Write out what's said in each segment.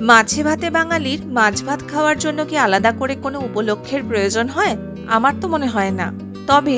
মাছে ভাতে বাঙালির মাছ ভাত খাওয়ার জন্য কি আলাদা করে কোনো উপলক্ষের প্রয়োজন হয়? আমার তো মনে হয় না। তবে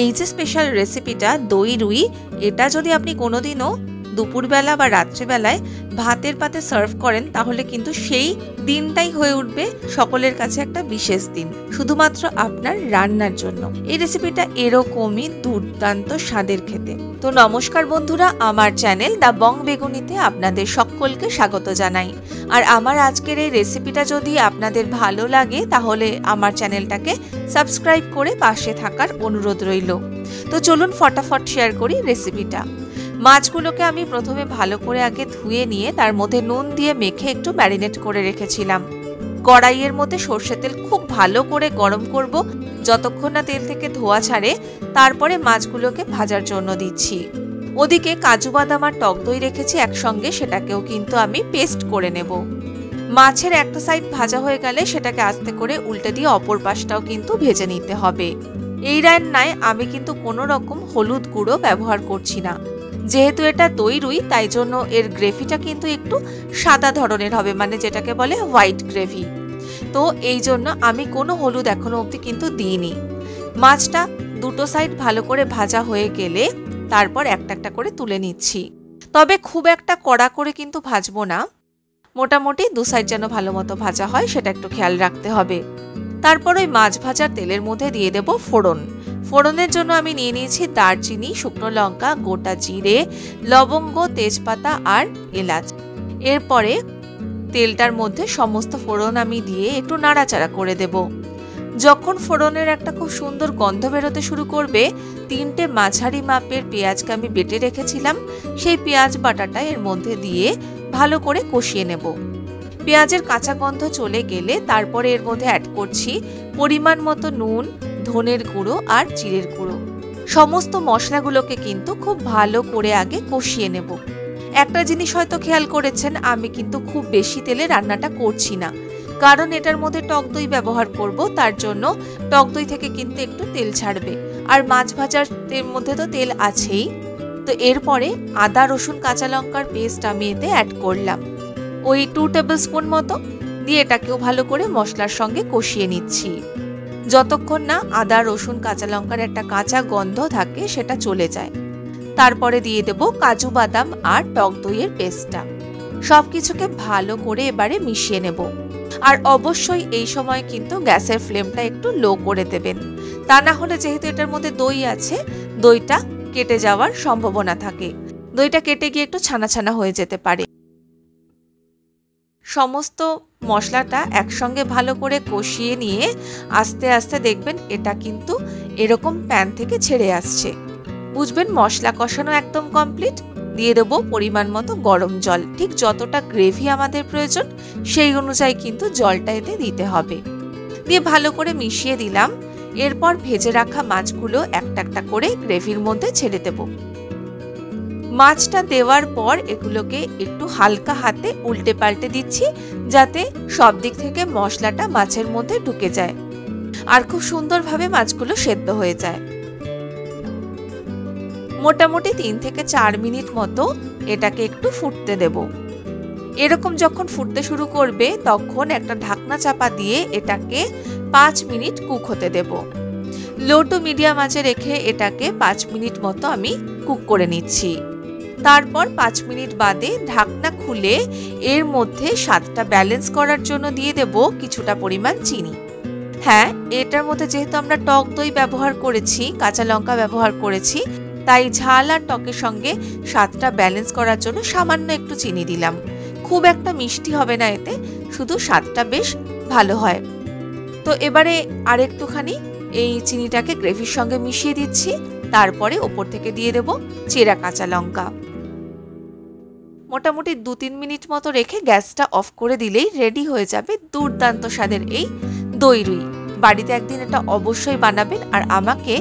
এই যে স্পেশাল রেসিপিটা দই রুই, এটা যদি আপনি কোনোদিনও দুপুরবেলা বা রাত্রিবেলায় ভাতের পাতে সার্ভ করেন, তাহলে কিন্তু সেই দিনটাই হয়ে উঠবে সকলের কাছে একটা বিশেষ দিন, শুধুমাত্র আপনার রান্নার জন্য। এই রেসিপিটা এরকমই দুর্দান্ত স্বাদের খেতে। তো নমস্কার বন্ধুরা, আমার চ্যানেল দ্য বং বেগুনিতে আপনাদের সকলকে স্বাগত জানাই। আর আমার আজকের এই রেসিপিটা যদি আপনাদের ভালো লাগে, তাহলে আমার চ্যানেলটাকে সাবস্ক্রাইব করে পাশে থাকার অনুরোধ রইল। তো চলুন ফটাফট শেয়ার করি রেসিপিটা। মাছগুলোকে আমি প্রথমে ভালো করে আগে ধুয়ে নিয়ে তার মধ্যে নুন দিয়ে মেখে একটু ম্যারিনেট করে রেখেছিলাম। কড়াইয়ের মধ্যে সর্ষের তেল খুব ভালো করে গরম করব, যতক্ষণ না তেল থেকে ধোঁয়া ছাড়ে, তারপরে মাছগুলোকে ভাজার জন্য দিচ্ছি। ওদিকে কাজু বাদাম আর টক দই রেখেছি একসঙ্গে, সেটাকেও কিন্তু আমি পেস্ট করে নেব। মাছের একটা সাইড ভাজা হয়ে গেলে সেটাকে আস্তে করে উল্টে দিয়ে অপর পাশটাও কিন্তু ভেজে নিতে হবে। এই রান্নায় আমি কিন্তু কোনো রকম হলুদ গুঁড়ো ব্যবহার করছি না, যেহেতু এটা দই রুই, তাই জন্য এর গ্রেভিটা কিন্তু একটু সাদা ধরনের হবে, মানে যেটাকে বলে হোয়াইট গ্রেভি। তো এই জন্য আমি কোনো হলুদ এখনো অবধি কিন্তু দিইনি। মাছটা দুটো সাইড ভালো করে ভাজা হয়ে গেলে তারপর একটা একটা করে তুলে নিচ্ছি। তবে খুব একটা কড়া করে কিন্তু ভাজবো না, মোটামুটি দু সাইড যেন ভালো মতো ভাজা হয় সেটা একটু খেয়াল রাখতে হবে। তারপর ওই মাছ ভাজার তেলের মধ্যে দিয়ে দেব ফোড়ন। ফোড়নের জন্য আমি নিয়ে নিয়েছি দারচিনি, শুকনো লঙ্কা, গোটা জিরে, লবঙ্গ, তেজপাতা আর এলাচ। এরপরে তেলটার মধ্যে সমস্ত ফোড়ন আমি দিয়ে একটু নাড়াচাড়া করে দেব। যখন ফোড়নের একটা খুব সুন্দর গন্ধ বেরোতে শুরু করবে, 3টে মাঝারি মাপের পেঁয়াজকে আমি বেটে রেখেছিলাম, সেই পেঁয়াজ বাটাটা এর মধ্যে দিয়ে ভালো করে কষিয়ে নেব। পেঁয়াজের কাঁচা গন্ধ চলে গেলে তারপরে এর মধ্যে অ্যাড করছি পরিমাণ মতো নুন, ধনের গুঁড়ো আর জিরের গুঁড়ো। সমস্ত মশলাগুলোকে কিন্তু খুব ভালো করে আগে কষিয়ে নেব। একটা জিনিস হয়তো খেয়াল করেছেন, আমি কিন্তু খুব বেশি তেলে রান্নাটা করছি না, কারণ এটার মধ্যে টক দই ব্যবহার করব, তার জন্য টক দই থেকে কিন্তু একটু তেল ছাড়বে। আর মাছ ভাজার মধ্যে তো তেল আছেই। তো এরপরে আদা রসুন কাঁচা লঙ্কার পেস্ট আমি এতে অ্যাড করলাম, ওই 2 টেবিল স্পুন মতো দিয়ে এটাকেও ভালো করে মশলার সঙ্গে কষিয়ে নিচ্ছি, যতক্ষণ না আদা রসুন কাঁচা লঙ্কার একটা কাঁচা গন্ধ থাকে সেটা চলে যায়। তারপরে দিয়ে দেব কাজু বাদাম আর টক দইয়ের পেস্টটা। সবকিছুকে ভালো করে এবারে মিশিয়ে নেব। আর অবশ্যই এই সময় কিন্তু গ্যাসের ফ্লেমটা একটু লো করে দেবেন, তা না হলে যেহেতু এটার মধ্যে দই আছে, দইটা কেটে যাওয়ার সম্ভাবনা থাকে, দইটা কেটে গিয়ে একটু ছানা ছানা হয়ে যেতে পারে। সমস্ত মশলাটা একসঙ্গে ভালো করে কষিয়ে নিয়ে আস্তে আস্তে দেখবেন এটা কিন্তু এরকম প্যান থেকে ছেড়ে আসছে, বুঝবেন মশলা কষানো একদম কমপ্লিট। দিয়ে দেবো পরিমাণ মতো গরম জল, ঠিক যতটা গ্রেভি আমাদের প্রয়োজন সেই অনুযায়ী কিন্তু জলটা এতে দিতে হবে। দিয়ে ভালো করে মিশিয়ে দিলাম। এরপর ভেজে রাখা মাছগুলো একটা একটা করে গ্রেভির মধ্যে ছেড়ে দেব। মাছটা দেওয়ার পর এগুলোকে একটু হালকা হাতে উল্টে পাল্টে দিচ্ছি, যাতে সব দিক থেকে মশলাটা মাছের মধ্যে ঢুকে যায় আর খুব সুন্দরভাবে মাছগুলো সেদ্ধ হয়ে যায়। মোটামুটি 3 থেকে 4 মিনিট মতো এটাকে একটু ফুটতে দেব। এরকম যখন ফুটতে শুরু করবে, তখন একটা ঢাকনা চাপা দিয়ে এটাকে 5 মিনিট কুক হতে দেব। লো টু মিডিয়াম আঁচে রেখে এটাকে 5 মিনিট মতো আমি কুক করে নিচ্ছি। তারপর 5 মিনিট বাদে ঢাকনা খুলে এর মধ্যে স্বাদটা ব্যালেন্স করার জন্য দিয়ে দেব কিছুটা পরিমাণ চিনি। হ্যাঁ, এটার মধ্যে যেহেতু আমরা টক দই ব্যবহার করেছি, কাঁচা লঙ্কা ব্যবহার করেছি, তাই ঝাল আর টকের সঙ্গে স্বাদটা ব্যালেন্স করার জন্য সামান্য একটু চিনি দিলাম। খুব একটা মিষ্টি হবে না এতে, শুধু স্বাদটা বেশ ভালো হয়। তো এবারে আর একটুখানি এই চিনিটাকে গ্রেভির সঙ্গে মিশিয়ে দিচ্ছি। তারপরে ওপর থেকে দিয়ে দেব চেরা কাঁচা লঙ্কা। মোটামুটি 2-3 মিনিট মতো রেখে গ্যাসটা অফ করে দিলেই রেডি হয়ে যাবে দুর্দান্ত স্বাদের এই দই রুই। বাড়িতে একদিন এটা অবশ্যই বানাবেন আর আমাকে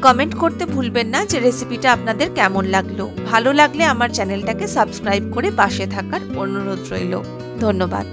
কমেন্ট করতে ভুলবেন না যে রেসিপিটা আপনাদের কেমন লাগলো। ভালো লাগলে আমার চ্যানেলটাকে সাবস্ক্রাইব করে পাশে থাকার অনুরোধ রইল। ধন্যবাদ।